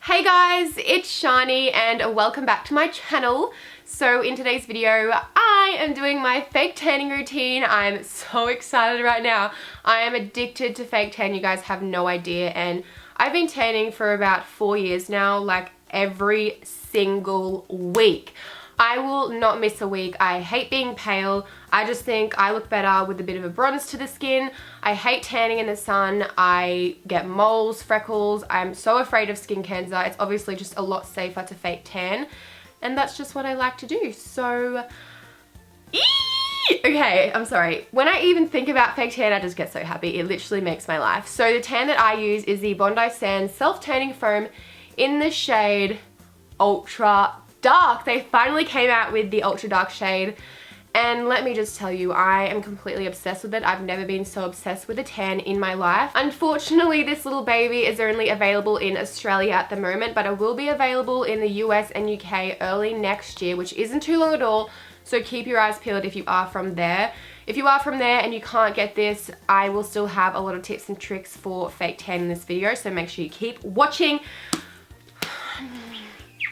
Hey guys, it's Shani and welcome back to my channel. So in today's video, I am doing my fake tanning routine. I'm so excited right now. I am addicted to fake tan, you guys have no idea, and I've been tanning for about 4 years now, like every single week. I will not miss a week. I hate being pale. I just think I look better with a bit of a bronze to the skin. I hate tanning in the sun. I get moles, freckles. I'm so afraid of skin cancer. It's obviously just a lot safer to fake tan. And that's just what I like to do. So, okay, I'm sorry. When I even think about fake tan, I just get so happy. It literally makes my life. So the tan that I use is the Bondi Sands Self-Tanning Foam in the shade Ultra Dark. They finally came out with the ultra dark shade, and let me just tell you, I am completely obsessed with it. I've never been so obsessed with a tan in my life. Unfortunately, this little baby is only available in Australia at the moment, but it will be available in the US and UK early next year, which isn't too long at all, so keep your eyes peeled if you are from there. If you are from there and you can't get this, I will still have a lot of tips and tricks for fake tan in this video, so make sure you keep watching.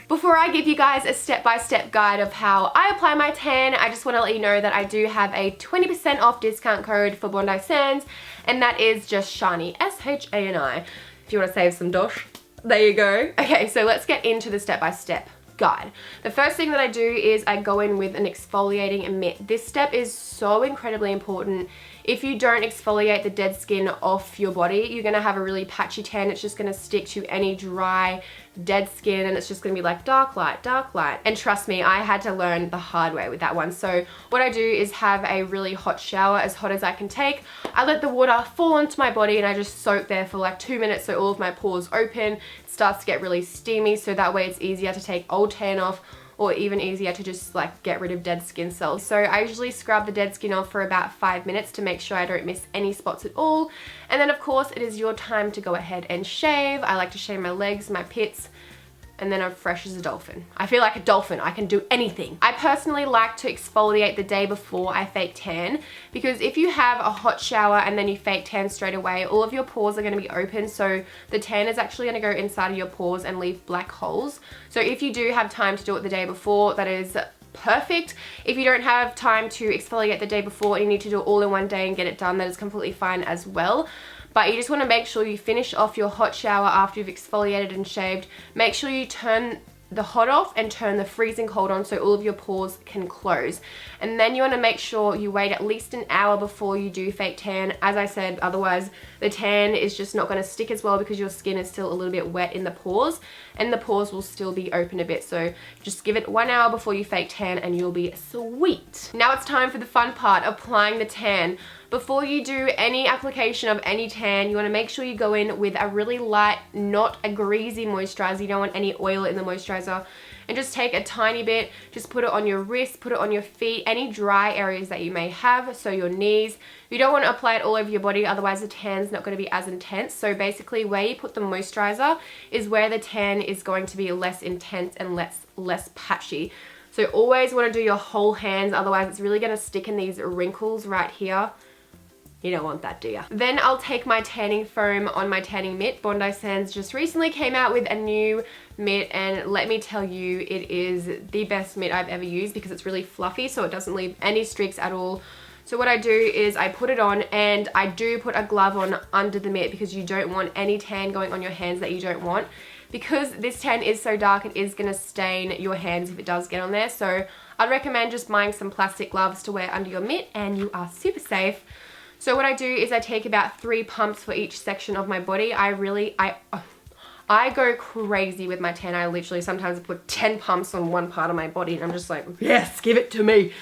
Before I give you guys a step-by-step guide of how I apply my tan, I just want to let you know that I do have a 20% off discount code for Bondi Sands, and that is just Shani, S-H-A-N-I. If you want to save some dosh, there you go. Okay, so let's get into the step-by-step guide. The first thing that I do is I go in with an exfoliating mitt. This step is so incredibly important. If you don't exfoliate the dead skin off your body, you're going to have a really patchy tan. It's just going to stick to any dry, dead skin, and it's just going to be like dark light, dark light. And trust me, I had to learn the hard way with that one. So what I do is have a really hot shower, as hot as I can take. I let the water fall onto my body and I just soak there for like 2 minutes so all of my pores open. It starts to get really steamy, so that way it's easier to take old tan off, or even easier to just like get rid of dead skin cells. So I usually scrub the dead skin off for about 5 minutes to make sure I don't miss any spots at all. And then of course it is your time to go ahead and shave. I like to shave my legs, my pits, and then I'm fresh as a dolphin. I feel like a dolphin, I can do anything. I personally like to exfoliate the day before I fake tan, because if you have a hot shower and then you fake tan straight away, all of your pores are gonna be open, so the tan is actually gonna go inside of your pores and leave black holes. So if you do have time to do it the day before, that is perfect. If you don't have time to exfoliate the day before and you need to do it all in one day and get it done, that is completely fine as well. But you just want to make sure you finish off your hot shower after you've exfoliated and shaved. Make sure you turn the hot off and turn the freezing cold on so all of your pores can close. And then you want to make sure you wait at least an hour before you do fake tan. As I said, otherwise the tan is just not going to stick as well because your skin is still a little bit wet in the pores and the pores will still be open a bit. So just give it 1 hour before you fake tan and you'll be sweet. Now it's time for the fun part, applying the tan. Before you do any application of any tan, you want to make sure you go in with a really light, not a greasy moisturizer. You don't want any oil in the moisturizer. And just take a tiny bit, just put it on your wrist, put it on your feet, any dry areas that you may have, so your knees. You don't want to apply it all over your body, otherwise the tan's not going to be as intense. So basically where you put the moisturizer is where the tan is going to be less intense and less patchy. So always want to do your whole hands, otherwise it's really going to stick in these wrinkles right here. You don't want that, do you? Then I'll take my tanning foam on my tanning mitt. Bondi Sands just recently came out with a new mitt, and let me tell you, it is the best mitt I've ever used because it's really fluffy, so it doesn't leave any streaks at all. So what I do is I put it on, and I do put a glove on under the mitt because you don't want any tan going on your hands that you don't want. Because this tan is so dark, it is going to stain your hands if it does get on there. So I'd recommend just buying some plastic gloves to wear under your mitt and you are super safe. So what I do is I take about 3 pumps for each section of my body. I go crazy with my tan. I literally sometimes put 10 pumps on one part of my body and I'm just like, yes, give it to me.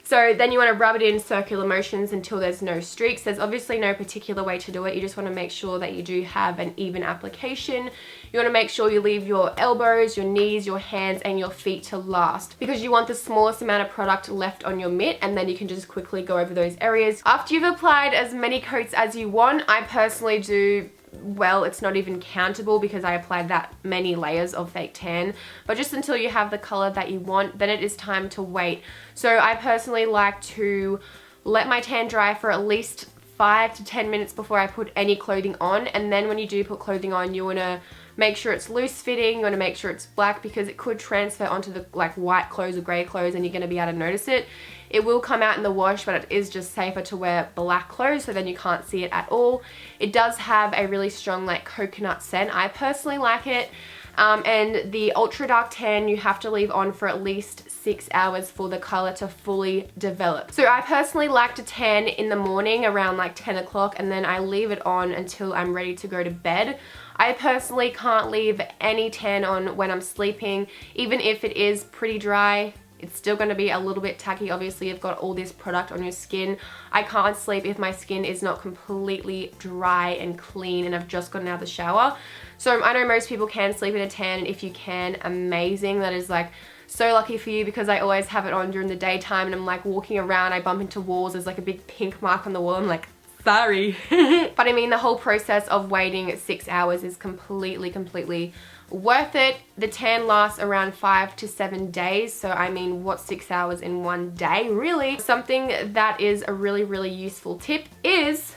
So then you want to rub it in circular motions until there's no streaks. There's obviously no particular way to do it. You just want to make sure that you do have an even application. You want to make sure you leave your elbows, your knees, your hands and your feet to last, because you want the smallest amount of product left on your mitt, and then you can just quickly go over those areas. After you've applied as many coats as you want, I personally do, well, it's not even countable because I applied that many layers of fake tan, but just until you have the color that you want, then it is time to wait. So I personally like to let my tan dry for at least 5 to 10 minutes before I put any clothing on, and then when you do put clothing on, you want to make sure it's loose fitting, you want to make sure it's black because it could transfer onto the like white clothes or grey clothes and you're going to be able to notice it. It will come out in the wash, but it is just safer to wear black clothes so then you can't see it at all. It does have a really strong like coconut scent. I personally like it. And the ultra dark tan you have to leave on for at least 6 hours for the color to fully develop. So I personally like to tan in the morning around like 10 o'clock and then I leave it on until I'm ready to go to bed. I personally can't leave any tan on when I'm sleeping. Even if it is pretty dry, it's still going to be a little bit tacky. Obviously, you've got all this product on your skin. I can't sleep if my skin is not completely dry and clean and I've just gotten out of the shower. So I know most people can sleep in a tan, and if you can, amazing. That is like so lucky for you because I always have it on during the daytime and I'm like walking around, I bump into walls, there's like a big pink mark on the wall. I'm like, sorry. But I mean, the whole process of waiting 6 hours is completely worth it. The tan lasts around 5 to 7 days. So I mean, what's 6 hours in one day, really? Something that is a really useful tip is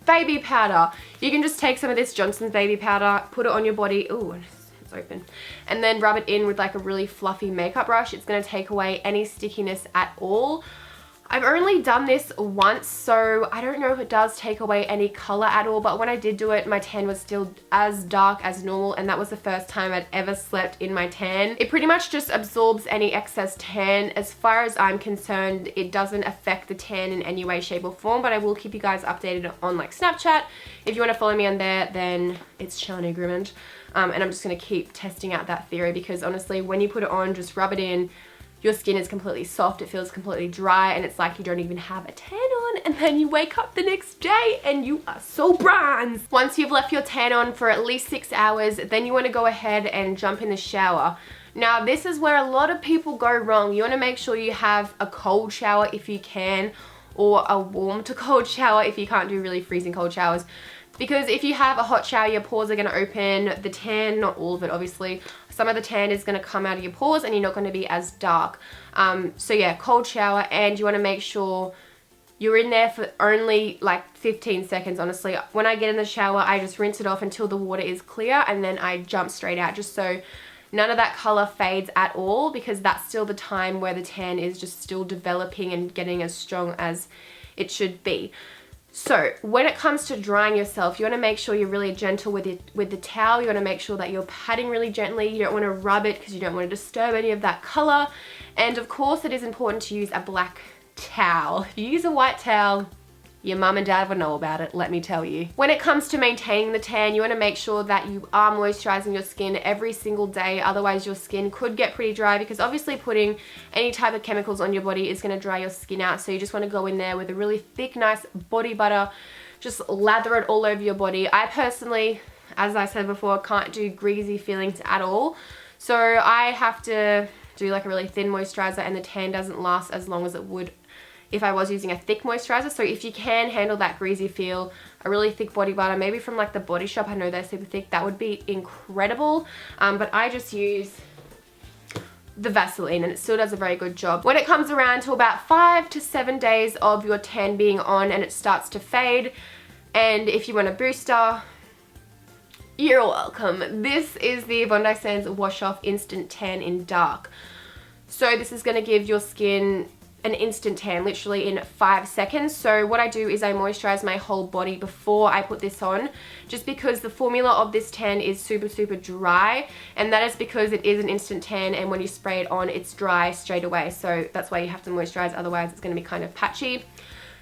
baby powder. You can just take some of this Johnson's baby powder, put it on your body. Ooh, it's open. And then rub it in with like a really fluffy makeup brush. It's going to take away any stickiness at all. I've only done this once, so I don't know if it does take away any color at all, but when I did do it, my tan was still as dark as normal, and that was the first time I'd ever slept in my tan. It pretty much just absorbs any excess tan. As far as I'm concerned, it doesn't affect the tan in any way, shape, or form, but I will keep you guys updated on like Snapchat. If you want to follow me on there, then it's Kashani Grimmond. And I'm just going to keep testing out that theory because honestly, when you put it on, just rub it in, your skin is completely soft, it feels completely dry, and it's like you don't even have a tan on, and then you wake up the next day and you are so bronze. Once you've left your tan on for at least 6 hours, then you want to go ahead and jump in the shower. Now, this is where a lot of people go wrong. You want to make sure you have a cold shower if you can, or a warm to cold shower if you can't do really freezing cold showers. Because if you have a hot shower, your pores are going to open. The tan, not all of it obviously, some of the tan is going to come out of your pores and you're not going to be as dark. So yeah, cold shower, and you want to make sure you're in there for only like 15 seconds, honestly. When I get in the shower, I just rinse it off until the water is clear and then I jump straight out just so none of that color fades at all, because that's still the time where the tan is just still developing and getting as strong as it should be. So when it comes to drying yourself, you want to make sure you're really gentle with the towel. You want to make sure that you're patting really gently. You don't want to rub it because you don't want to disturb any of that color. And of course, it is important to use a black towel. If you use a white towel, your mum and dad would know about it, let me tell you. When it comes to maintaining the tan, you want to make sure that you are moisturizing your skin every single day. Otherwise, your skin could get pretty dry, because obviously putting any type of chemicals on your body is going to dry your skin out. So you just want to go in there with a really thick, nice body butter. Just lather it all over your body. I personally, as I said before, can't do greasy feelings at all. So I have to do like a really thin moisturizer, and the tan doesn't last as long as it would if I was using a thick moisturizer. So if you can handle that greasy feel, a really thick body butter, maybe from like the Body Shop, I know they're super thick, that would be incredible. But I just use the Vaseline and it still does a very good job. When it comes around to about 5 to 7 days of your tan being on and it starts to fade, and if you want a booster, you're welcome. This is the Bondi Sands Wash Off Instant Tan in Dark. So this is going to give your skin an instant tan literally in 5 seconds. So what I do is I moisturize my whole body before I put this on, just because the formula of this tan is super dry, and that is because it is an instant tan, and when you spray it on, it's dry straight away. So that's why you have to moisturize, otherwise it's going to be kind of patchy.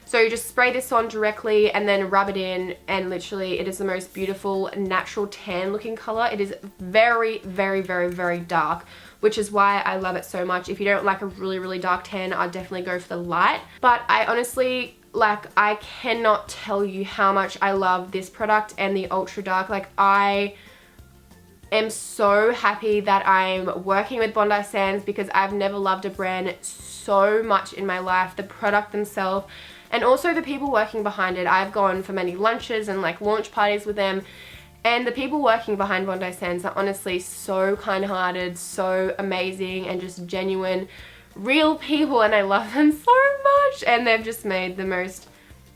So you just spray this on directly and then rub it in, and literally it is the most beautiful natural tan looking color. It is very dark, which is why I love it so much. If you don't like a really dark tan, I'd definitely go for the light. But I honestly, like, I cannot tell you how much I love this product and the ultra dark. Like, I am so happy that I'm working with Bondi Sands, because I've never loved a brand so much in my life. The product themselves, and also the people working behind it. I've gone for many lunches and like launch parties with them, and the people working behind Bondi Sands are honestly so kind-hearted, so amazing, and just genuine, real people, and I love them so much. And they've just made the most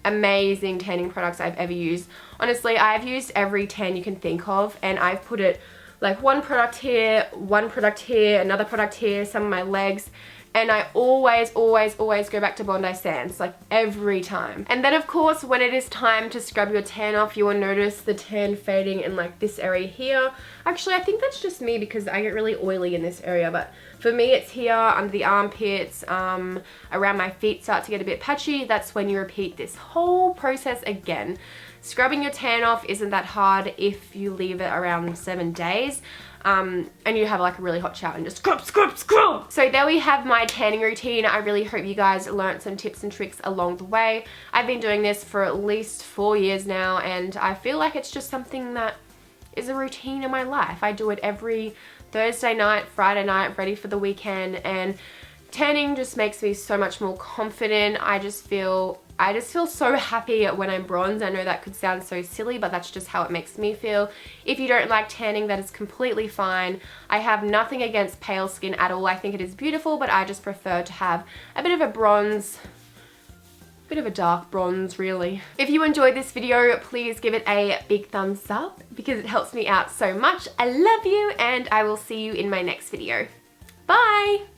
amazing tanning products I've ever used. Honestly, I've used every tan you can think of, and I've put it like one product here, another product here, some of my legs, and I always go back to Bondi Sands, like every time. And then of course, when it is time to scrub your tan off, you will notice the tan fading in like this area here. Actually, I think that's just me because I get really oily in this area, but for me it's here, under the armpits, around my feet start to get a bit patchy. That's when you repeat this whole process again. Scrubbing your tan off isn't that hard if you leave it around 7 days. And you have like a really hot shower and just scrub. So there we have my tanning routine. I really hope you guys learned some tips and tricks along the way. I've been doing this for at least 4 years now, and I feel like it's just something that is a routine in my life. I do it every Thursday night, Friday night, ready for the weekend, and tanning just makes me so much more confident. I just feel so happy when I'm bronzed. I know that could sound so silly, but that's just how it makes me feel. If you don't like tanning, that is completely fine. I have nothing against pale skin at all. I think it is beautiful, but I just prefer to have a bit of a bronze, bit of a dark bronze really. If you enjoyed this video, please give it a big thumbs up because it helps me out so much. I love you, and I will see you in my next video. Bye!